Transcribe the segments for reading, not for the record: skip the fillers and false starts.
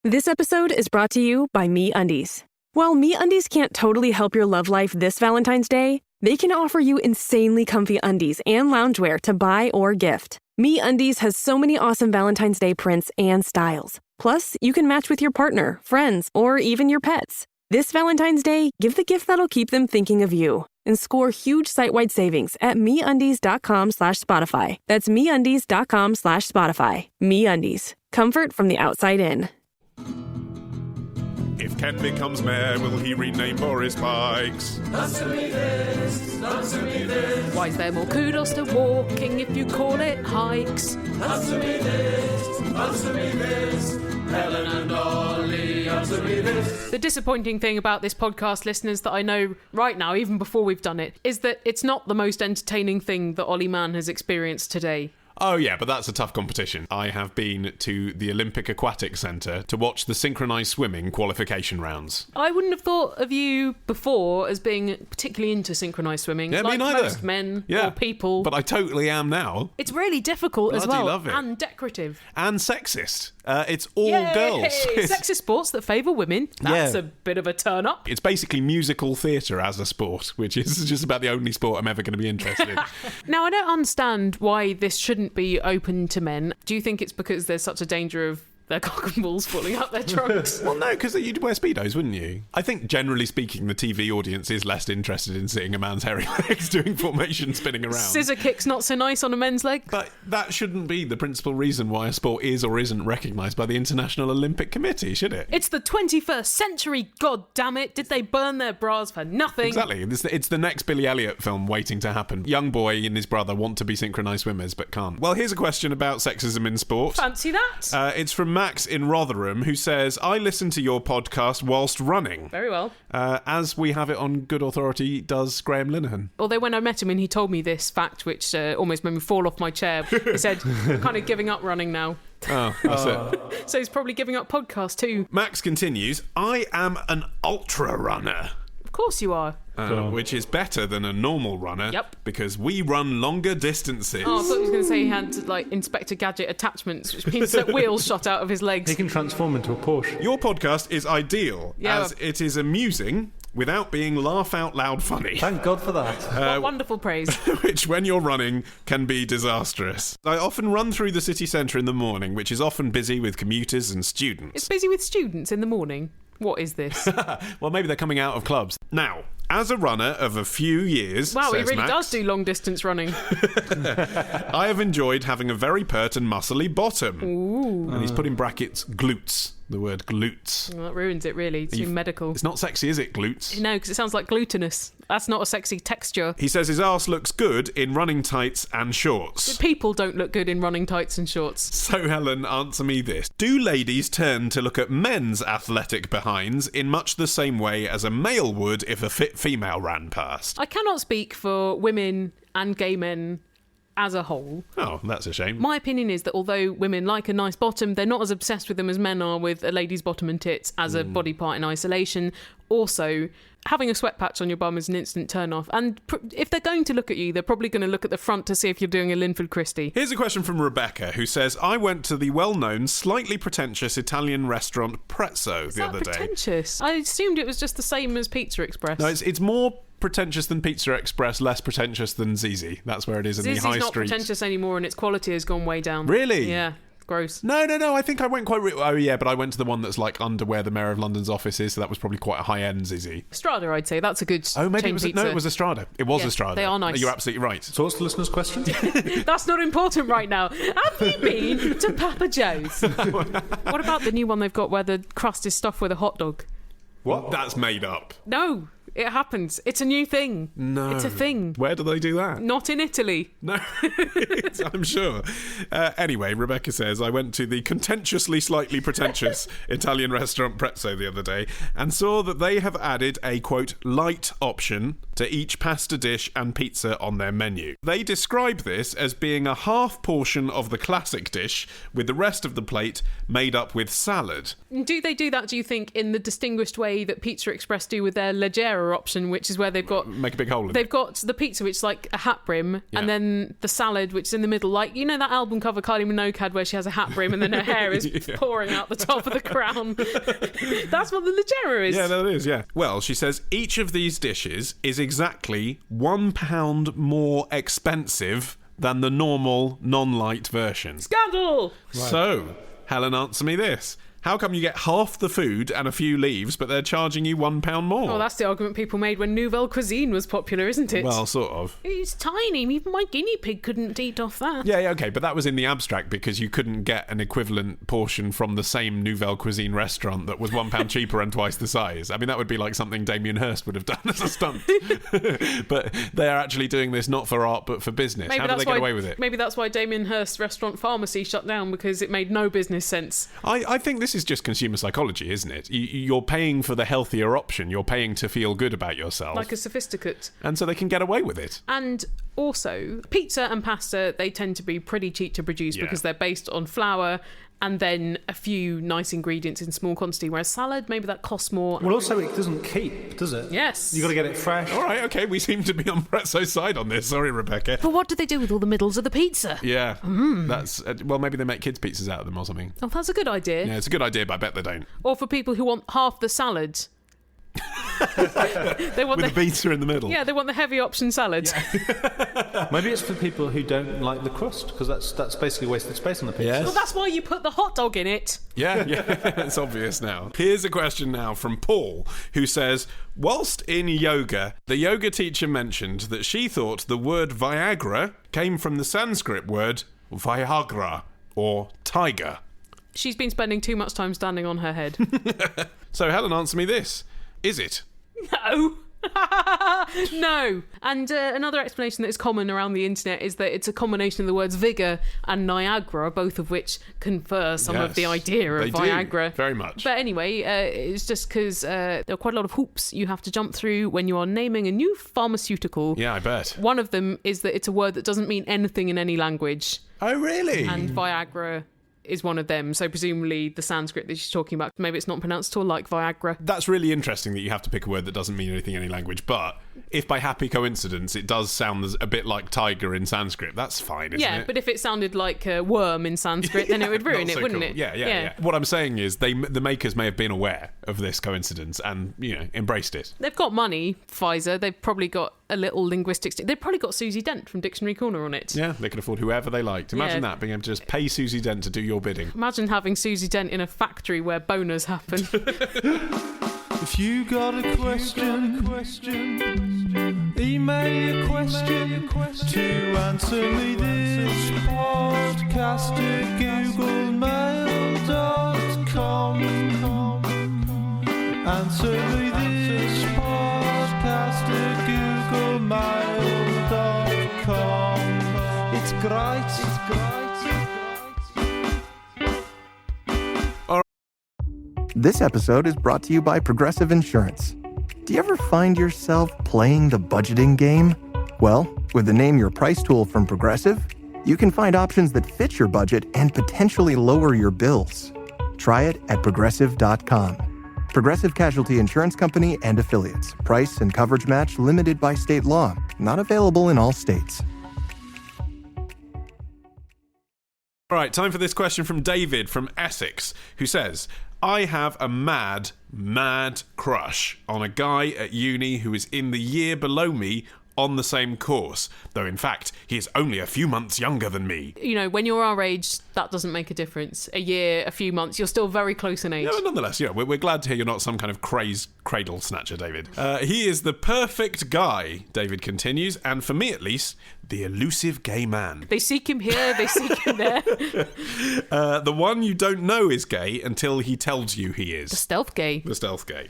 This episode is brought to you by MeUndies. While MeUndies can't totally help your love life this Valentine's Day, they can offer you insanely comfy undies and loungewear to buy or gift. MeUndies has so many awesome Valentine's Day prints and styles. Plus, you can match with your partner, friends, or even your pets. This Valentine's Day, give the gift that'll keep them thinking of you and score huge site-wide savings at MeUndies.com/Spotify. That's MeUndies.com/Spotify. MeUndies. Comfort from the outside in. If Ken becomes mayor, will he rename Boris Pikes? Answer me this, answer me this. Why is there more kudos to walking if you call it hikes? Answer me this, answer me this. Helen and Ollie, answer me this. The disappointing thing about this podcast, listeners, that I know right now, even before we've done it, is that it's not the most entertaining thing that Ollie Mann has experienced today. Oh yeah, but that's a tough competition. I have been to the Olympic Aquatic Centre to watch the synchronised swimming qualification rounds. I wouldn't have thought of you before as being particularly into synchronised swimming. Yeah, like me neither. Most men or people. But I totally am now. It's really difficult as well. Love it. And decorative. And sexist. It's all Yay! girls. Sexist sports that favour women. That's a bit of a turn up. It's basically musical theatre as a sport, which is just about the only sport I'm ever going to be interested in. Now, I don't understand why this shouldn't be open to men. Do you think it's because there's such a danger of their cock and balls falling out their trunks? Well, no, because you'd wear Speedos, wouldn't you? I think, generally speaking, the TV audience is less interested in seeing a man's hairy legs doing formation spinning around. Scissor kicks not so nice on a men's leg. But that shouldn't be the principal reason why a sport is or isn't recognised by the International Olympic Committee, should it? It's the 21st century, god damn it. Did they burn their bras for nothing? Exactly. It's the next Billy Elliot film waiting to happen. Young boy and his brother want to be synchronised swimmers but can't. Well, here's a question about sexism in sport. Fancy that. It's from Max in Rotherham, who says, I listen to your podcast whilst running. Very well. As we have it on good authority, does Graham Linehan. Although when I met him and he told me this fact, which almost made me fall off my chair, he said, I'm kind of giving up running now. Oh, that's it. So he's probably giving up podcasts too. Max continues, I am an ultra runner. Of course you are. Which is better than a normal runner. Yep. Because we run longer distences. Oh, I thought he was going to say he had like Inspector Gadget attachments, which means that wheels shot out of his legs. He can transform into a Porsche. Your podcast is ideal, as it is amusing without being laugh out loud funny. Thank God for that. What wonderful praise. Which, when you're running, can be disastrous. I often run through the city centre in the morning, which is often busy with commuters and students. It's busy with students in the morning. What is this? Well, maybe they're coming out of clubs. Now, as a runner of a few years, wow, he says really Max, does do long distance running. I have enjoyed having a very pert and muscly bottom. Ooh. And he's put in brackets glutes. The word glutes. Well, that ruins it, really. It's too medical. It's not sexy, is it, glutes? No, because it sounds like glutinous. That's not a sexy texture. He says his arse looks good in running tights and shorts. People don't look good in running tights and shorts. So, Helen, answer me this. Do ladies turn to look at men's athletic behinds in much the same way as a male would if a fit female ran past? I cannot speak for women and gay men as a whole. Oh, that's a shame. My opinion is that although women like a nice bottom, they're not as obsessed with them as men are with a lady's bottom and tits as a body part in isolation. Also, having a sweat patch on your bum is an instant turn off. And if they're going to look at you, they're probably going to look at the front to see if you're doing a Linford Christie. Here's a question from Rebecca, who says, I went to the well-known, slightly pretentious Italian restaurant Prezzo the other day. Pretentious? I assumed it was just the same as Pizza Express. No, it's more pretentious than Pizza Express, less pretentious than Zizi. That's where it is in the high street. Zizi's not pretentious anymore, and its quality has gone way down. Really? Yeah. Gross. No, I think I went quite... oh, yeah, but I went to the one that's like under where the Mayor of London's office is, so that was probably quite a high-end Zizi. Strada, I'd say. That's a good Oh, maybe chain it was... pizza. No, it was Estrada. It was Estrada. They are nice. You're absolutely right. So what's the listener's question? That's not important right now. Have you been to Papa Joe's? What about the new one they've got where the crust is stuffed with a hot dog? What? That's made up. No, it happens. It's a new thing. No. It's a thing. Where do they do that? Not in Italy. No, I'm sure. Anyway, Rebecca says, I went to the contentiously slightly pretentious Italian restaurant Prezzo the other day and saw that they have added a, quote, light option to each pasta dish and pizza on their menu. They describe this as being a half portion of the classic dish with the rest of the plate made up with salad. Do they do that, do you think, in the distinguished way that Pizza Express do with their Leggera pizza option, which is where they've got... Make a big hole in They've it. got the pizza, which is like a hat brim, Yeah. and then the salad, which is in the middle. Like, you know that album cover Kylie Minogue had where she has a hat brim and then her hair is pouring out the top of the crown? That's what the Legera is. Yeah, that is, yeah. Well, she says each of these dishes is exactly £1 more expensive than the normal non-light version. Scandal! So, Helen, answer me this. How come you get half the food and a few leaves, but they're charging you £1 more? Oh, that's the argument people made when Nouvelle Cuisine was popular, isn't it? Well, sort of. It's tiny. Even my guinea pig couldn't eat off that. Yeah, okay, but that was in the abstract because you couldn't get an equivalent portion from the same Nouvelle Cuisine restaurant that was £1 cheaper and twice the size. I mean, that would be like something Damien Hirst would have done as a stunt. But they are actually doing this not for art, but for business. How do they get away with it? Maybe that's why Damien Hirst's restaurant Pharmacy shut down, because it made no business sense. I think this is just consumer psychology, isn't it? You're paying for the healthier option. You're paying to feel good about yourself. Like a sophisticate. And so they can get away with it. And also, pizza and pasta, they tend to be pretty cheap to produce because they're based on flour and then a few nice ingredients in small quantity, whereas salad, maybe that costs more. Well, also, it doesn't keep, does it? Yes. You got to get it fresh. All right, okay, we seem to be on Prezzo's side on this. Sorry, Rebecca. But what do they do with all the middles of the pizza? Yeah, that's... well, maybe they make kids' pizzas out of them or something. Oh, that's a good idea. Yeah, it's a good idea, but I bet they don't. Or for people who want half the salad. They want With the pizza in the middle. Yeah, they want the heavy option salad. Maybe it's for people who don't like the crust, because that's basically wasted space on the pizza. Yes. Well, that's why you put the hot dog in it. Yeah, it's obvious now. Here's a question now from Paul, who says, whilst in yoga, the yoga teacher mentioned that she thought the word Viagra came from the Sanskrit word Viagra, or tiger. She's been spending too much time standing on her head. So, Helen, answer me this. Is it? No. No. And another explanation that is common around the internet is that it's a combination of the words vigour and Niagara, both of which confer some of the idea of they Viagra. Do, very much. But anyway, it's just because there are quite a lot of hoops you have to jump through when you are naming a new pharmaceutical. Yeah, I bet. One of them is that it's a word that doesn't mean anything in any language. Oh, really? And Viagra is one of them. So presumably the Sanskrit that she's talking about, maybe it's not pronounced at all like Viagra. That's really interesting that you have to pick a word that doesn't mean anything in any language, but if by happy coincidence it does sound a bit like tiger in Sanskrit, that's fine, isn't it? Yeah, but if it sounded like a worm in Sanskrit, then it would ruin Not it, so wouldn't cool. it? Yeah. What I'm saying is the makers may have been aware of this coincidence and, embraced it. They've got money, Pfizer. They've probably got a little linguistics. They've probably got Susie Dent from Dictionary Corner on it. Yeah, they can afford whoever they liked. Imagine Yeah. that, being able to just pay Susie Dent to do your bidding. Imagine having Susie Dent in a factory where boners happen. If you got a question, email your question to answer me this podcast at googlemail.com. Answer me this podcast at googlemail.com. It's great. This episode is brought to you by Progressive Insurance. Do you ever find yourself playing the budgeting game? Well, with the Name Your Price tool from Progressive, you can find options that fit your budget and potentially lower your bills. Try it at Progressive.com. Progressive Casualty Insurance Company and Affiliates. Price and coverage match limited by state law. Not available in all states. All right, time for this question from David from Essex, who says, I have a mad crush on a guy at uni who is in the year below me on the same course, though in fact he is only a few months younger than me. When you're our age, that doesn't make a difference. A year, a few months, you're still very close in age. Yeah, but nonetheless, we're glad to hear you're not some kind of crazed cradle snatcher, David. He is the perfect guy, David continues, and for me at least, the elusive gay man. They seek him here, they seek him there. The one you don't know is gay until he tells you he is. The stealth gay. The stealth gay.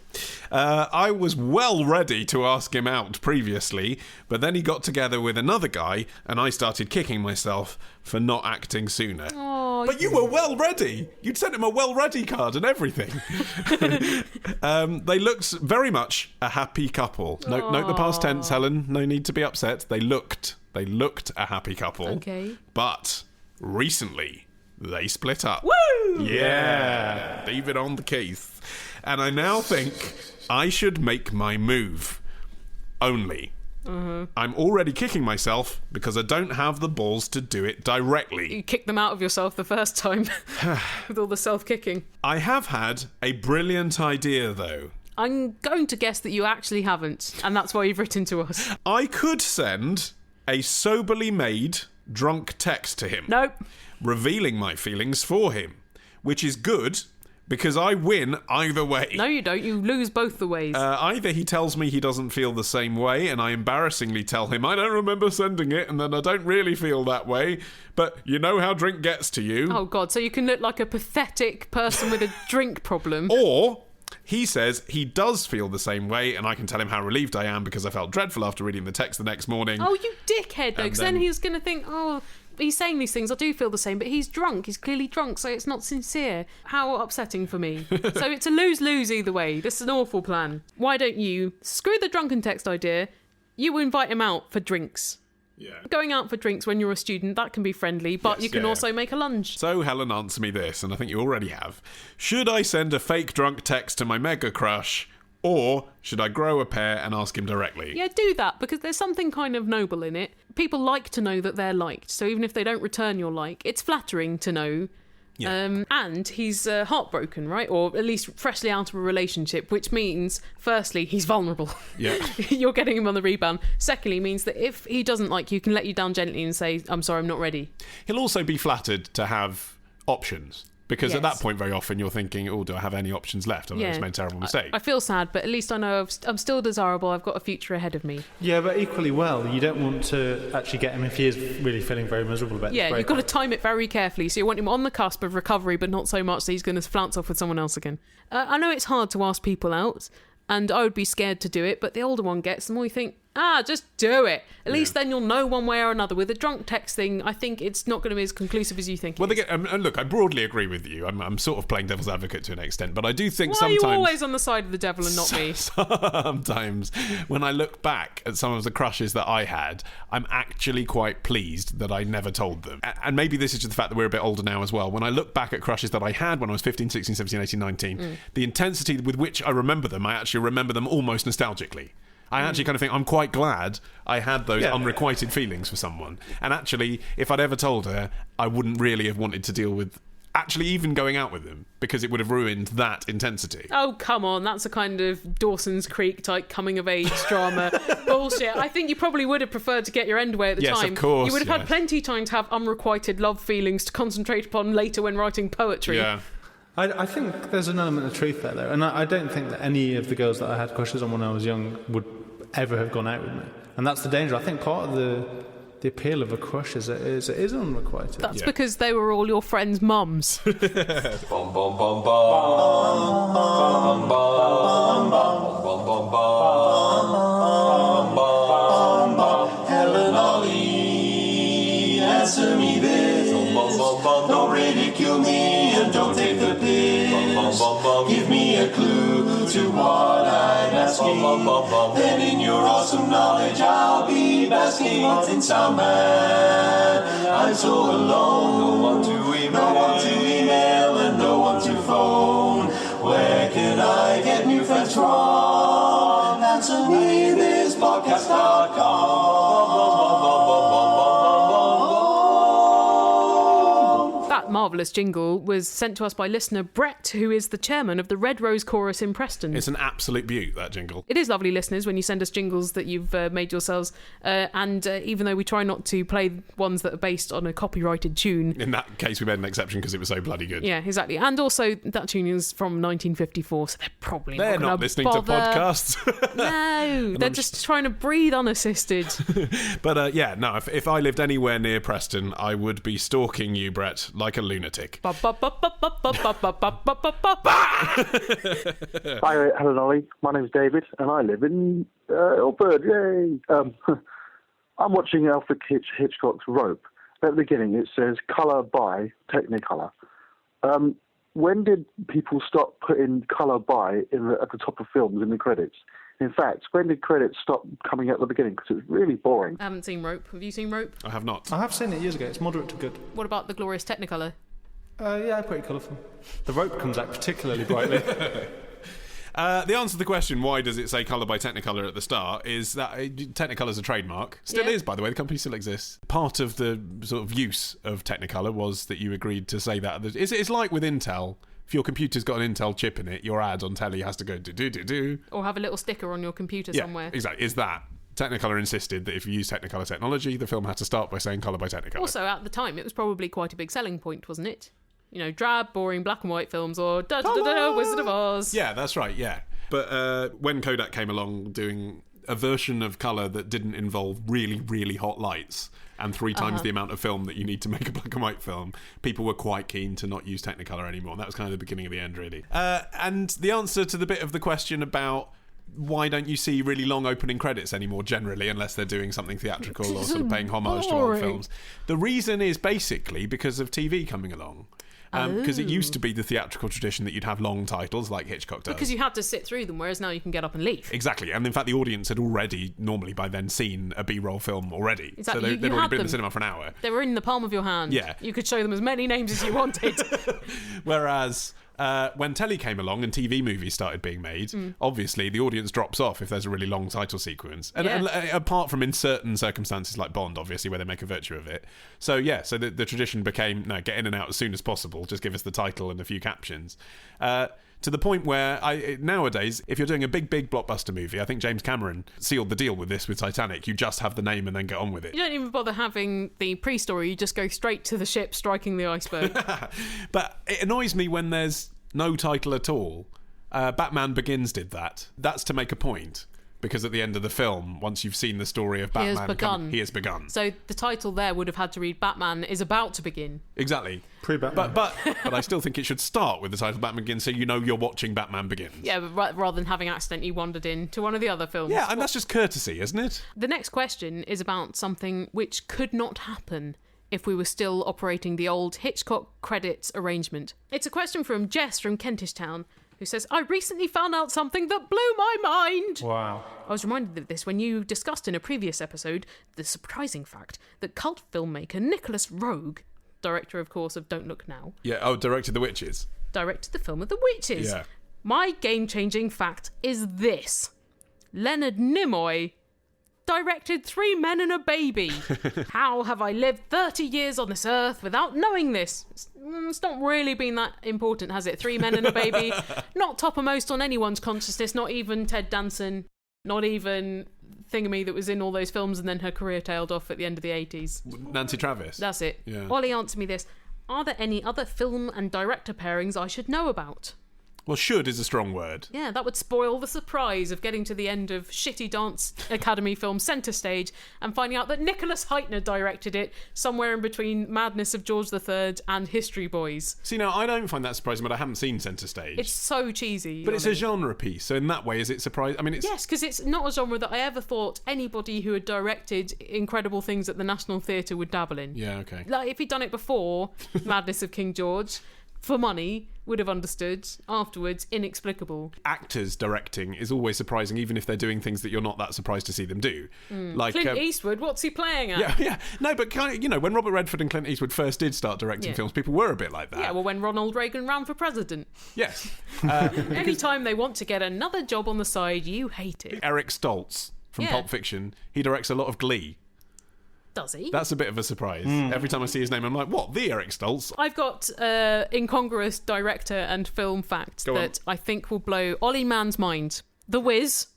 I was well ready to ask him out previously, but then he got together with another guy, and I started kicking myself for not acting sooner. Oh, but you were well ready. You'd sent him a well ready card and everything. They looked very much a happy couple. Note the past tense, Helen. No need to be upset. They looked a happy couple. Okay. But recently they split up. Woo! Yeah. David on the case. And I now think I should make my move. only. I'm already kicking myself because I don't have the balls to do it directly. You kicked them out of yourself the first time with all the self-kicking. I have had a brilliant idea, though. I'm going to guess that you actually haven't, and that's why you've written to us. I could send a soberly made drunk text to him. Nope. Revealing my feelings for him, which is good because I win either way. No, you don't. You lose both the ways. Either he tells me he doesn't feel the same way, and I embarrassingly tell him I don't remember sending it, and then I don't really feel that way, but you know how drink gets to you. Oh, God, so you can look like a pathetic person with a drink problem. Or he says he does feel the same way, and I can tell him how relieved I am because I felt dreadful after reading the text the next morning. Oh, you dickhead, though, because then he's going to think, oh, he's saying these things, I do feel the same, but he's drunk. He's clearly drunk, so it's not sincere. How upsetting for me. So it's a lose-lose either way. This is an awful plan. Why don't you, screw the drunken text idea, you invite him out for drinks. Yeah. Going out for drinks when you're a student, that can be friendly, but you can also make a lunch. So, Helen, answer me this, and I think you already have. Should I send a fake drunk text to my mega crush, or should I grow a pair and ask him directly? Yeah, do that, because there's something kind of noble in it. People like to know that they're liked, so even if they don't return your like, it's flattering to know. Yeah. And he's heartbroken, right? Or at least freshly out of a relationship, which means, firstly, he's vulnerable. Yeah. You're getting him on the rebound. Secondly, means that if he doesn't like you, can let you down gently and say, I'm sorry, I'm not ready. He'll also be flattered to have options. Because at Yes. that point, very often, you're thinking, oh, do I have any options left? I've just made a terrible mistake. I feel sad, but at least I know I'm still desirable. I've got a future ahead of me. Yeah, but equally well, you don't want to actually get him if he is really feeling very miserable about Yeah, this you've got to breakup. time it very carefully. So you want him on the cusp of recovery, but not so much that he's going to flounce off with someone else again. I know it's hard to ask people out, and I would be scared to do it, but the older one gets, the more you think, just do it. At least then you'll know one way or another. With a drunk text thing, I think it's not going to be as conclusive as you think. Well, and look, I broadly agree with you. I'm sort of playing devil's advocate to an extent, but I do think Why sometimes... are you always on the side of the devil and not me? Sometimes, when I look back at some of the crushes that I had, I'm actually quite pleased that I never told them. And maybe this is just the fact that we're a bit older now as well. When I look back at crushes that I had when I was 15, 16, 17, 18, 19, the intensity with which I remember them, I actually remember them almost nostalgically. I actually kind of think I'm quite glad I had those unrequited feelings for someone. And actually, if I'd ever told her, I wouldn't really have wanted to deal with actually even going out with them, because it would have ruined that intensity. Oh, come on. That's a kind of Dawson's Creek type coming-of-age drama. Bullshit. I think you probably would have preferred to get your end way at the time. Yes, of course. You would have had plenty of time to have unrequited love feelings to concentrate upon later when writing poetry. Yeah. I think there's an element of truth there, though, and I don't think that any of the girls that I had crushes on when I was young would ever have gone out with me. And that's the danger. I think part of the appeal of a crush is it is unrequited. That's because they were all your friends' mums. Bum bum bum bum bum bum bum bum bum bum bum. Helen Ollie, answer me this. Don't ridicule me and don't take the piss. Give me a clue to what I'm asking. Then in your awesome knowledge I'll be basking. In summer I'm so alone. No one to email and no one to phone. Where can I get new friends from? Answer me this podcast.com. That marvellous jingle was sent to us by listener Brett, who is the chairman of the Red Rose Chorus in Preston. It's an absolute beaut, that jingle. It is lovely, listeners, when you send us jingles that you've made yourselves. And even though we try not to play ones that are based on a copyrighted tune. In that case, we made an exception because it was so bloody good. Yeah, exactly. And also, that tune is from 1954, so they're probably They're not listening to podcasts. No, they're just trying to breathe unassisted. But if I lived anywhere near Preston, I would be stalking you, Brett, like a lunatic. Hi, Helen Ollie. My name's David, and I live in Ilford. Yay! I'm watching Alfred Hitchcock's Rope. At the beginning, it says "Colour by Technicolor." When did people stop putting "Colour by" at the top of films in the credits? In fact, when did credits stop coming at the beginning? Because it's really boring. I haven't seen Rope. Have you seen Rope? I have not. I have seen it years ago. It's moderate to good. What about the glorious Technicolor? Yeah, pretty colourful. The rope comes out particularly brightly. The answer to the question, why does it say colour by Technicolor at the start, is that Technicolor's a trademark. Still is, by the way. The company still exists. Part of the sort of use of Technicolor was that you agreed to say that. It's like with Intel. If your computer's got an Intel chip in it, your ad on telly has to go do-do-do-do. Or have a little sticker on your computer somewhere. Exactly. Is that. Technicolor insisted that if you use Technicolor technology, the film had to start by saying colour by Technicolor. Also, at the time, it was probably quite a big selling point, wasn't it? You know, drab, boring, black and white films, or Wizard of Oz. Yeah, that's right, yeah. But when Kodak came along doing a version of colour that didn't involve really, really hot lights and 3 times the amount of film that you need to make a black and white film, people were quite keen to not use Technicolor anymore. And that was kind of the beginning of the end, really. And the answer to the bit of the question about why don't you see really long opening credits anymore generally, unless they're doing something theatrical or sort of paying homage to old films? The reason is basically because of TV coming along. Because it used to be the theatrical tradition that you'd have long titles like Hitchcock does. Because you had to sit through them, whereas now you can get up and leave. Exactly. And in fact, the audience had already, normally by then, seen a B-roll film already. Exactly. So they'd already been in the cinema for an hour. They were in the palm of your hand. Yeah. You could show them as many names as you wanted. Whereas when telly came along and TV movies started being made, obviously the audience drops off if there's a really long title sequence. And apart from in certain circumstances like Bond, obviously, where they make a virtue of it. So the tradition became, no, get in and out as soon as possible. Just give us the title and a few captions. To the point where nowadays, if you're doing a big blockbuster movie, I think James Cameron sealed the deal with this with Titanic. You just have the name and then get on with it. You don't even bother having the pre-story. You just go straight to the ship striking the iceberg. But it annoys me when there's no title at all. Batman Begins did that. That's to make a point. Because at the end of the film, once you've seen the story of Batman, he has begun. So the title there would have had to read Batman is about to begin. Exactly. Pre-Batman. But I still think it should start with the title Batman Begins, so you know you're watching Batman Begins. Yeah, but rather than having accidentally wandered into one of the other films. Yeah, and that's just courtesy, isn't it? The next question is about something which could not happen if we were still operating the old Hitchcock credits arrangement. It's a question from Jess from Kentish Town, who says, I recently found out something that blew my mind. Wow. I was reminded of this when you discussed in a previous episode the surprising fact that cult filmmaker Nicholas Roeg, director, of course, of Don't Look Now. Yeah, directed The Witches. Directed the film of The Witches. Yeah. My game-changing fact is this. Leonard Nimoy directed 3 Men and a Baby. How have I lived 30 years on this earth without knowing this? It's not really been that important, has it? 3 Men and a Baby. Not toppermost on anyone's consciousness, not even Ted Danson, not even Thingamy that was in all those films and then her career tailed off at the end of the 80s. Nancy Travis. That's it. Yeah. Ollie, answer me this. Are there any other film and director pairings I should know about? Well, should is a strong word. Yeah, that would spoil the surprise of getting to the end of shitty Dance Academy film Centre Stage and finding out that Nicholas Heitner directed it somewhere in between Madness of George III and History Boys. See, now, I don't find that surprising, but I haven't seen Centre Stage. It's so cheesy. But it's a genre piece, so in that way, is it surprising? I mean, it's... Yes, because it's not a genre that I ever thought anybody who had directed incredible things at the National Theatre would dabble in. Yeah, okay. Like, if he'd done it before, Madness of King George, for money, would have understood. Afterwards, inexplicable. Actors directing is always surprising, even if they're doing things that you're not that surprised to see them do. Like Clint Eastwood, what's he playing at? Yeah. No, but kind of, you know, when Robert Redford and Clint Eastwood first did start directing films, people were a bit like that. Yeah, well, when Ronald Reagan ran for president. Yes. Anytime they want to get another job on the side, you hate it. Eric Stoltz from Pulp Fiction, he directs a lot of Glee. Does he? That's a bit of a surprise. Every time I see his name, I'm like, what? The Eric Stoltz? I've got incongruous director and film fact that I think will blow Ollie Mann's mind. The Wiz.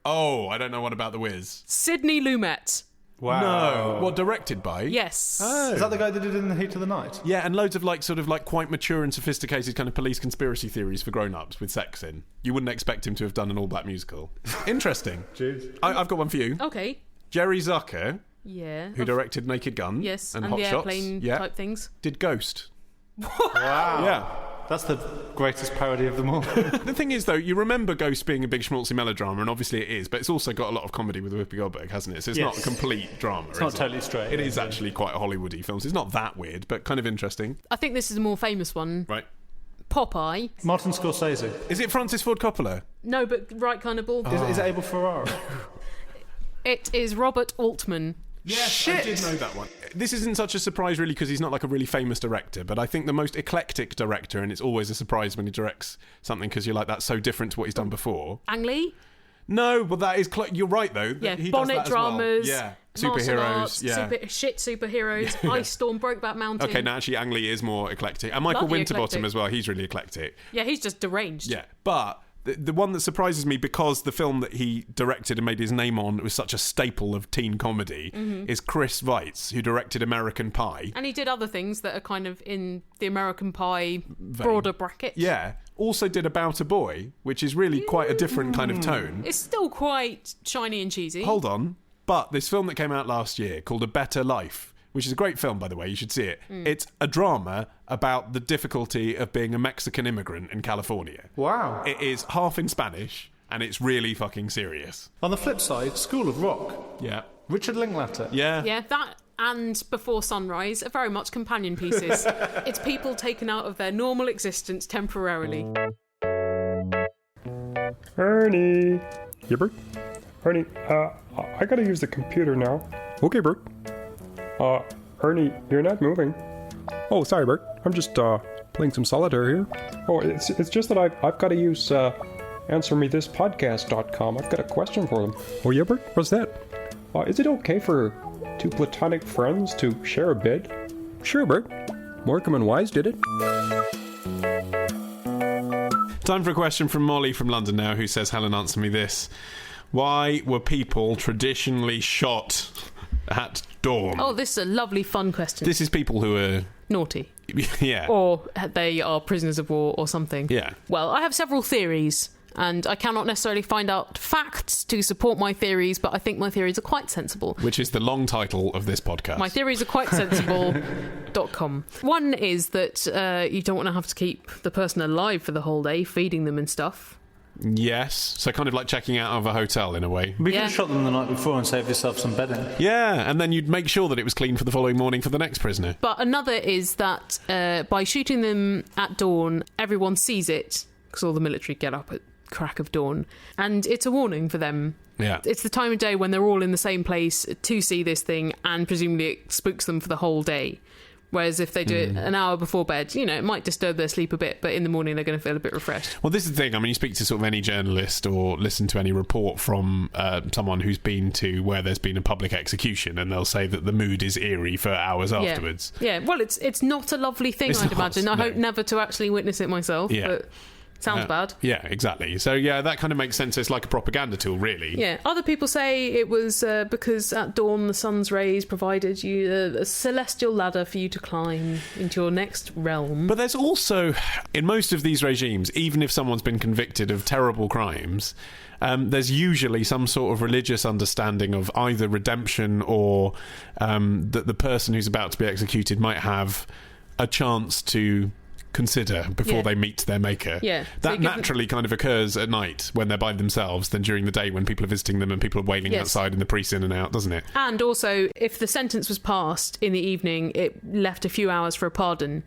Oh, I don't know what about The Wiz. Sidney Lumet. Wow. No. What, directed by? Yes. Is that the guy that did In the Heat of the Night? Yeah, and loads of sort of quite mature and sophisticated kind of police conspiracy theories for grown-ups with sex in. You wouldn't expect him to have done an all-black musical. Interesting. Jeez. I've got one for you. Okay. Jerry Zucker, Yeah. who directed Naked Gun Yes, and and Hot the Shots, airplane type things. did Ghost. Wow. Yeah. That's the greatest parody of them all. The thing is, though, you remember Ghost being a big schmaltzy melodrama, and obviously it is, but it's also got a lot of comedy with Whoopi Goldberg, hasn't it? So it's not a complete drama. It's not totally straight. It is actually quite a Hollywoody film. So it's not that weird, but kind of interesting. I think this is a more famous one. Right. Popeye. Martin Scorsese. Is it Francis Ford Coppola? No, but right kind of ball. Is it Abel Ferrara? It is Robert Altman. Yes, Shit. I did know that one. This isn't such a surprise, really, because he's not like a really famous director, but I think the most eclectic director, and it's always a surprise when he directs something because you're like, that's so different to what he's done before. Ang Lee? No, but that is... you're right, though. Yeah, He bonnet does that as well. dramas, Yeah, martial superheroes. arts, Yeah. shit superheroes, Ice Storm, Brokeback Mountain. Okay, now actually Ang Lee is more eclectic. And Michael Bloody Winterbottom eclectic. as well, he's really eclectic. Yeah, he's just deranged. Yeah, but the one that surprises me, because the film that he directed and made his name on was such a staple of teen comedy, is Chris Weitz, who directed American Pie. And he did other things that are kind of in the American Pie broader bracket. Yeah, also did About a Boy, which is really quite a different kind of tone. It's still quite shiny and cheesy. Hold on, but this film that came out last year called A Better Life, which is a great film, by the way, you should see it. It's a drama about the difficulty of being a Mexican immigrant in California. Wow. It is half in Spanish, and it's really fucking serious. On the flip side, School of Rock. Yeah. Richard Linklater. Yeah. Yeah, that and Before Sunrise are very much companion pieces. It's people taken out of their normal existence temporarily. Ernie. Yeah, Bert? Ernie, I gotta use the computer now. Okay, Bert. Ernie, you're not moving. Oh, sorry, Bert. I'm just, playing some solitaire here. Oh, it's just that I've got to use, answermethispodcast.com. I've got a question for them. Oh, yeah, Bert? What's that? Is it okay for two platonic friends to share a bed? Sure, Bert. Morecambe and Wise did it. Time for a question from Molly from London now, who says, Helen, answer me this. Why were people traditionally shot at dawn? Oh, this is a lovely, fun question. This is people who are... Naughty. Yeah. Or they are prisoners of war or something. Yeah. Well, I have several theories, and I cannot necessarily find out facts to support my theories, but I think my theories are quite sensible. Which is the long title of this podcast. My theories are quite sensible.com. One is that you don't want to have to keep the person alive for the whole day, feeding them and stuff. Yes. So kind of like checking out of a hotel in a way. We could Yeah. have shot them the night before and saved yourself some bedding. Yeah, and then you'd make sure that it was clean for the following morning for the next prisoner. But another is that by shooting them at dawn, everyone sees it, because all the military get up at crack of dawn, and it's a warning for them. Yeah. It's the time of day when they're all in the same place to see this thing, and presumably it spooks them for the whole day. Whereas if they do it an hour before bed, you know, it might disturb their sleep a bit, but in the morning they're going to feel a bit refreshed. Well, this is the thing. I mean, you speak to sort of any journalist or listen to any report from someone who's been to where there's been a public execution, and they'll say that the mood is eerie for hours afterwards. Yeah, well, it's not a lovely thing, It's I'd not, imagine. I no. hope never to actually witness it myself, Yeah. but sounds bad. Yeah, exactly. So, yeah, that kind of makes sense. It's like a propaganda tool, really. Yeah, other people say it was because at dawn the sun's rays provided you a celestial ladder for you to climb into your next realm. But there's also, in most of these regimes, even if someone's been convicted of terrible crimes, there's usually some sort of religious understanding of either redemption or that the person who's about to be executed might have a chance to consider before they meet their maker. Yeah. So That you give them- naturally kind of occurs at night when they're by themselves than during the day when people are visiting them and people are wailing Yes. outside and the priest's in and out, doesn't it? And also, if the sentence was passed in the evening, it left a few hours for a pardon.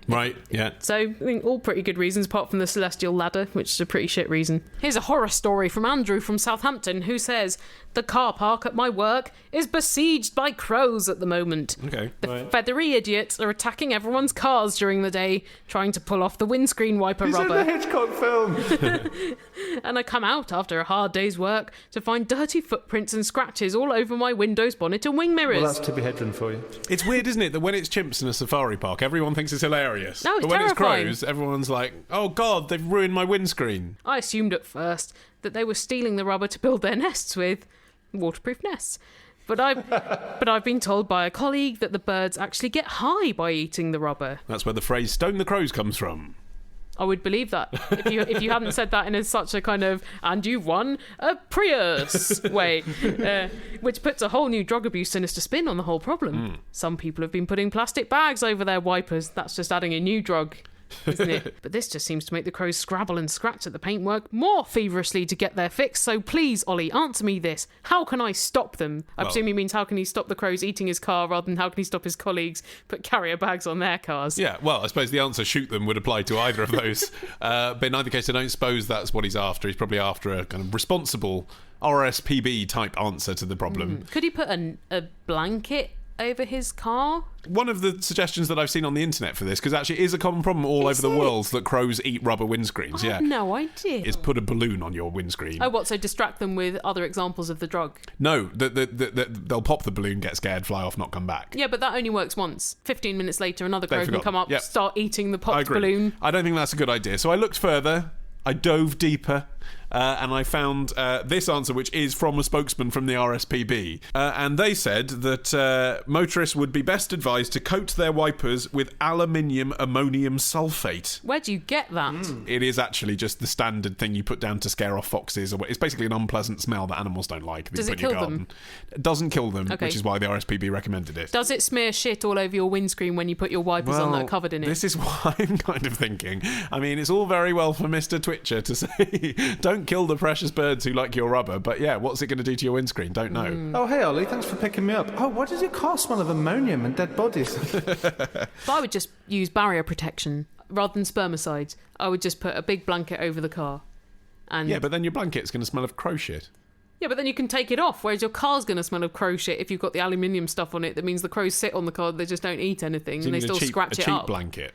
Right, yeah. So, I think all pretty good reasons, apart from the celestial ladder, which is a pretty shit reason. Here's a horror story from Andrew from Southampton, who says, the car park at my work is besieged by crows at the moment. Okay. The feathery idiots are attacking everyone's cars during the day, trying to pull off the windscreen wiper rubber. Hitchcock film. And I come out after a hard day's work to find dirty footprints and scratches all over my windows, bonnet and wing mirrors. Well, that's Tippi Hedren for you. It's weird, isn't it, that when it's chimps in a safari park, everyone thinks it's hilarious. No, it's but when terrifying. it's crows, everyone's like, oh God, they've ruined my windscreen. I assumed at first that they were stealing the rubber to build their nests with. Waterproof nests. But I've been told by a colleague that the birds actually get high by eating the rubber. That's where the phrase "stone the crows" comes from. I would believe that if you hadn't said that in such a kind of "and you've won a Prius" way, which puts a whole new drug abuse sinister spin on the whole problem. Some people have been putting plastic bags over their wipers. That's just adding a new drug isn't it? But this just seems to make the crows scrabble and scratch at the paintwork more feverishly to get their fix. So please, Ollie, answer me this. How can I stop them? I presume he means how can he stop the crows eating his car rather than how can he stop his colleagues put carrier bags on their cars? Yeah, well, I suppose the answer shoot them would apply to either of those. But in either case, I don't suppose that's what he's after. He's probably after a kind of responsible RSPB type answer to the problem. Could he put a blanket over his car? One of the suggestions that I've seen on the internet for this, because actually it is a common problem all over the world that crows eat rubber windscreens. I have no idea. Is put a balloon on your windscreen. Oh, what? So distract them with other examples of the drug? No, they'll pop the balloon, get scared, fly off, not come back. Yeah, but that only works once. 15 minutes later, another crow can come up, start eating the I popped agree. balloon. I don't think that's a good idea. So I looked further. I dove deeper, and I found this answer, which is from a spokesman from the RSPB. And they said that motorists would be best advised to coat their wipers with aluminium ammonium sulfate. Where do you get that? It is actually just the standard thing you put down to scare off foxes. It's basically an unpleasant smell that animals don't like. Does it kill them? It doesn't kill them, Okay. which is why the RSPB recommended it. Does it smear shit all over your windscreen when you put your wipers on that are covered in it? This is what I'm kind of thinking. I mean, it's all very well for Mr. Twitcher to say, don't kill the precious birds who like your rubber, but yeah, what's it going to do to your windscreen? Don't know. Oh, hey, Ollie, thanks for picking me up. Oh, why does your car smell of ammonium and dead bodies? But I would just use barrier protection rather than spermicides. I would just put a big blanket over the car. And Yeah, but then your blanket's going to smell of crow shit. yeah, but then you can take it off, whereas your car's going to smell of crow shit if you've got the aluminium stuff on it. That means the crows sit on the car, they just don't eat anything, So and you they need still scratch a it cheap up. blanket.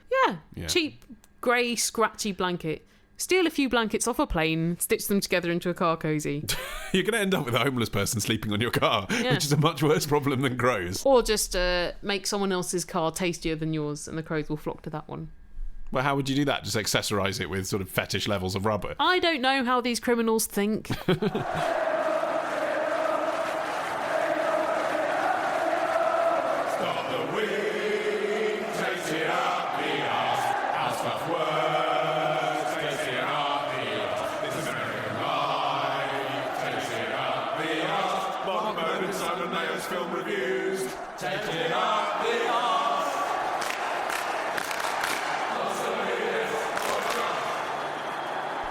Yeah, cheap, grey, scratchy blanket. Steal a few blankets off a plane, stitch them together into a car cosy. You're going to end up with a homeless person sleeping on your car, Yeah. which is a much worse problem than crows. Or just make someone else's car tastier than yours, and the crows will flock to that one. Well, how would you do that? Just accessorise it with sort of fetish levels of rubber? I don't know how these criminals think.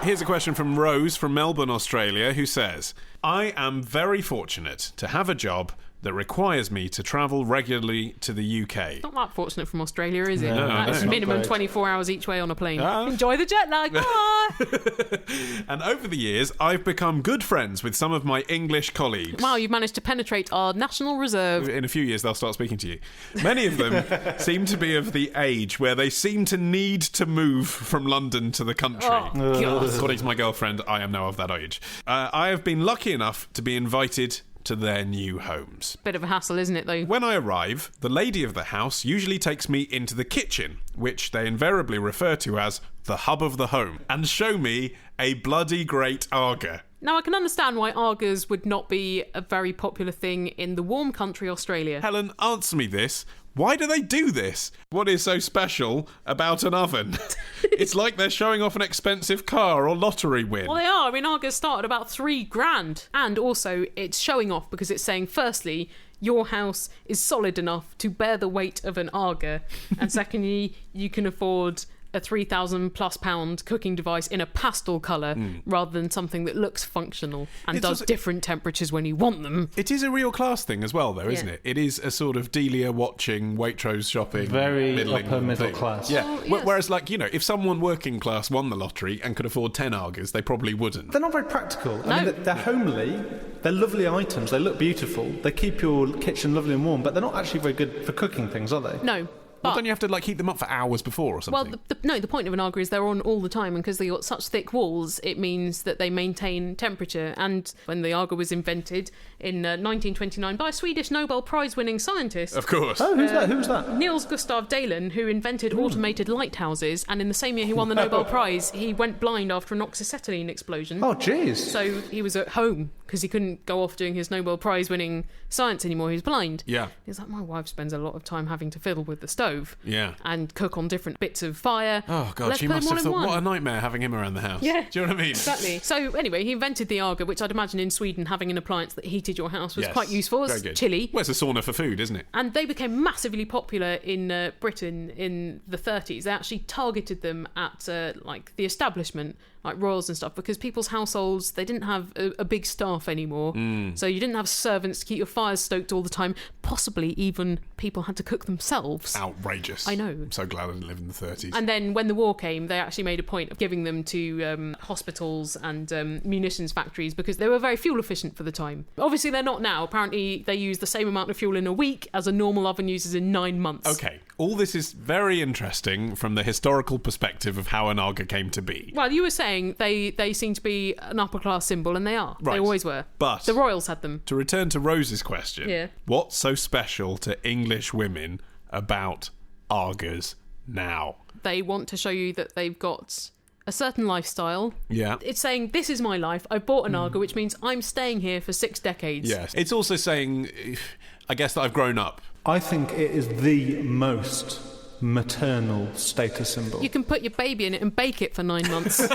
Here's a question from Rose from Melbourne, Australia, who says, I am very fortunate to have a job that requires me to travel regularly to the UK. Not that fortunate from Australia, is it? No, That's no. minimum Not great. 24 hours each way on a plane. Ah. Enjoy the jet lag. Bye. And over the years, I've become good friends with some of my English colleagues. Wow, you've managed to penetrate our national reserve. In a few years, they'll start speaking to you. Many of them seem to be of the age where they seem to need to move from London to the country. Oh, God. According to my girlfriend, I am now of that age. I have been lucky enough to be invited to their new homes. Bit of a hassle, isn't it, though? When I arrive, the lady of the house usually takes me into the kitchen, which they invariably refer to as the hub of the home, and show me a bloody great Aga. Now, I can understand why Agas would not be a very popular thing in the warm country Australia. Helen, answer me this. Why do they do this? What is so special about an oven? It's like they're showing off an expensive car or lottery win. Well, they are. I mean, Agas start at about $3,000. And also, it's showing off because it's saying, firstly, your house is solid enough to bear the weight of an Aga. And secondly, you can afford a £3,000+ cooking device in a pastel colour rather than something that looks functional and It's does also- different temperatures when you want them. It is a real class thing as well, though, isn't Yeah. it? It is a sort of Delia watching, Waitrose shopping, Very middling upper middle thing. class. Yeah. Oh, yes. Whereas, like, you know, if someone working class won the lottery and could afford 10 Argas, they probably wouldn't. They're not very practical. I No. mean, they're homely, they're lovely items, they look beautiful, they keep your kitchen lovely and warm, but they're not actually very good for cooking things, are they? No. Well, But don't you have to, like, heat them up for hours before or Well, something? the point of an Aga is they're on all the time, and because they've got such thick walls, it means that they maintain temperature. And when the Aga was invented in 1929 by a Swedish Nobel Prize-winning scientist, Of course. Oh, who's that? Who's that? Niels Gustav Dalen, who invented automated lighthouses, and in the same year he won the Nobel Prize, he went blind after an oxyacetylene explosion. Oh, jeez. So he was at home because he couldn't go off doing his Nobel Prize-winning science anymore. He was blind. Yeah. He's like, my wife spends a lot of time having to fiddle with the stove. stove. Yeah. And cook on different bits of fire. Oh, God, Let's she put must them have all thought, in what one. a nightmare having him around the house. Yeah. Do you know what I mean? Exactly. So anyway, he invented the Aga, which I'd imagine in Sweden having an appliance that heated your house was Yes. quite useful. Very It's good. chilly. Well, it's a sauna for food, isn't it? And they became massively popular in Britain in the 30s. They actually targeted them at like the establishment, like royals and stuff, because people's households, they didn't have a big staff anymore. So you didn't have servants to keep your fires stoked all the time. Possibly even people had to cook themselves. Outrageous. I know. I'm so glad I didn't live in the 30s. And then when the war came, they actually made a point of giving them to hospitals and munitions factories because they were very fuel efficient for the time. Obviously, they're not now. Apparently, they use the same amount of fuel in a week as a normal oven uses in 9 months. Okay, all this is very interesting from the historical perspective of how an Aga came to be. Well, you were saying they seem to be an upper class symbol, and they are. Right. They always were. But the royals had them. to return to Rose's question, Yeah. what's so special to English women about Agas now? They want to show you that they've got a certain lifestyle. Yeah. It's saying, this is my life. I bought an Aga, which means I'm staying here for 6 decades. Yes. It's also saying, I guess, that I've grown up. I think it is the most maternal status symbol. You can put your baby in it and bake it for 9 months. You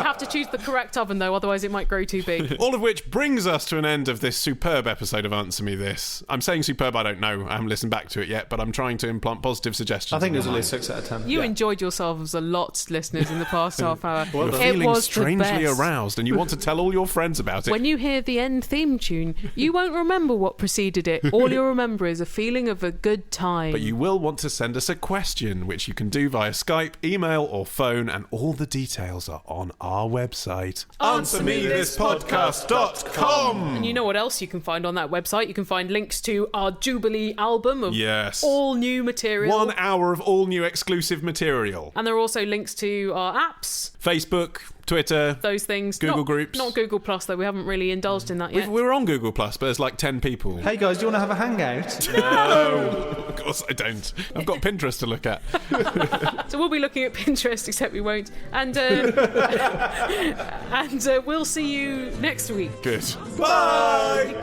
have to choose the correct oven, though, otherwise it might grow too big. All of which brings us to an end of this superb episode of Answer Me This. I'm saying superb, I don't know. I haven't listened back to it yet, but I'm trying to implant positive suggestions. I think in it was your at least mind. 6 out of 10. You enjoyed yourselves a lot, listeners, in the past half hour. You're It feeling was strangely the best. aroused and you want to tell all your friends about it. When you hear the end theme tune, you won't remember what preceded it. All you'll remember is a feeling of a good time. But you will want to send us a question, which you can do via Skype, email or phone, and all the details are on our website. AnswerMeThisPodcast.com. And you know what else you can find on that website? You can find links to our Jubilee album of Yes. all new material. 1 hour of all new exclusive material. And there are also links to our apps, Facebook, Twitter, those things. Google Not- groups. Not Google Plus, though. We haven't really indulged in that yet. We're on Google Plus, but there's like 10 people. Hey guys, do you want to have a hangout? Of course I don't. I've got Pinterest to look at. So we'll be looking at Pinterest, except we won't. And we'll see you next week. Good. Bye!